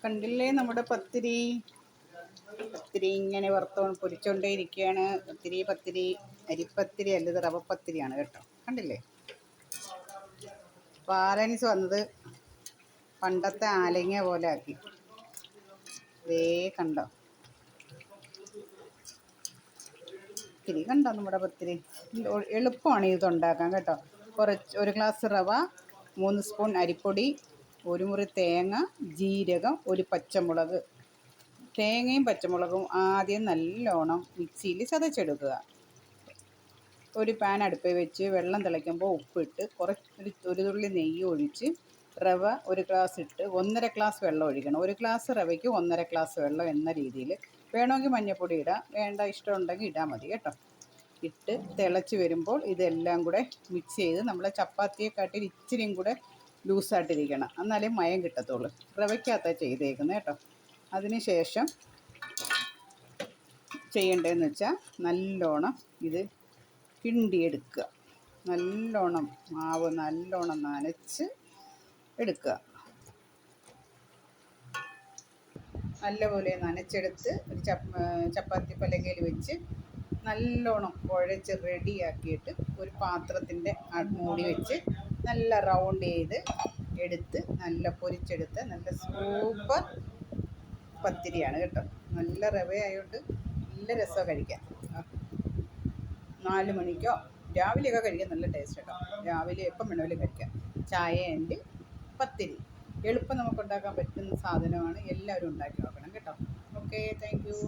കണ്ടില്ലേ നമ്മുടെ പത്തിരി. പത്തിരി ഇങ്ങനെ പൊരിച്ചോണ്ടേ ഇരിക്കുകയാണ്. പത്തിരി അരിപ്പത്തിരി അല്ല, ഇത് റവപ്പത്തിരിയാണ് കേട്ടോ. കണ്ടില്ലേ, ബാലൻസ് വന്നത് പണ്ടത്തെ ആലങ്ങ പോലെ ആക്കി. ദേ കണ്ടോ പത്തിരി, കണ്ടോ നമ്മുടെ പത്തിരി. എളുപ്പമാണ് ഇതുണ്ടാക്കാൻ കേട്ടോ. ഒരു ഗ്ലാസ് റവ, 3 സ്പൂൺ അരിപ്പൊടി, 1 മുറി തേങ്ങ, ജീരകം, ഒരു പച്ചമുളക്. തേങ്ങയും പച്ചമുളകും ആദ്യം നല്ലോണം മിക്സിയിൽ ചതച്ചെടുക്കുക. ഒരു പാൻ അടുപ്പിൽ വെച്ച് വെള്ളം തിളയ്ക്കുമ്പോൾ ഉപ്പിട്ട് ഒരു തുള്ളി നെയ്യ് ഒഴിച്ച് റവ 1 ഗ്ലാസ് ഇട്ട് 1.5 ഗ്ലാസ് വെള്ളം ഒഴിക്കണം. 1 ഗ്ലാസ് റവയ്ക്ക് 1.5 ഗ്ലാസ് വെള്ളം എന്ന രീതിയിൽ. വേണമെങ്കിൽ മഞ്ഞൾപ്പൊടി ഇടാം, വേണ്ട ഇഷ്ടമുണ്ടെങ്കിൽ ഇടാൻ മതി കേട്ടോ. ഇട്ട് തിളച്ച് വരുമ്പോൾ ഇതെല്ലാം കൂടെ മിക്സ് ചെയ്ത് നമ്മളെ ചപ്പാത്തിയെക്കാട്ടിൽ ഇച്ചിരിയും കൂടെ ലൂസായിട്ടിരിക്കണം, എന്നാലേ മയം കിട്ടത്തുള്ളൂ. റവയ്ക്കകത്താണ് ചെയ്തേക്കുന്നത് കേട്ടോ. അതിന് ശേഷം ചെയ്യേണ്ടതെന്ന് വെച്ചാൽ നല്ലോണം ഇത് കിണ്ടിയെടുക്കുക. നല്ലോണം മാവ് നല്ലോണം നനച്ച് എടുക്കുക. നല്ലപോലെ നനച്ചെടുത്ത് ഒരു ചപ്പാത്തി പലകയിൽ വെച്ച് നല്ലോണം കുഴച്ച് റെഡിയാക്കിയിട്ട് ഒരു പാത്രത്തിൻ്റെ മൂടി വെച്ച് നല്ല റൗണ്ട് ചെയ്ത് എടുത്ത് നല്ല പൊരിച്ചെടുത്ത് നല്ല സൂപ്പർ പത്തിരിയാണ് കേട്ടോ. നല്ല റവയായതുകൊണ്ട് നല്ല രസമാണ് കഴിക്കാൻ. 4 മണിക്കോ രാവിലെയൊക്കെ കഴിക്കാൻ നല്ല ടേസ്റ്റ് കേട്ടോ. രാവിലെ എപ്പം വേണമെങ്കിലും കഴിക്കാം. ചായ ആൻഡ് പത്തിരി എളുപ്പം നമുക്ക് ഉണ്ടാക്കാൻ പറ്റുന്ന സാധനമാണ്. എല്ലാവരും ഉണ്ടാക്കി നോക്കണം കേട്ടോ. Okay, thank you.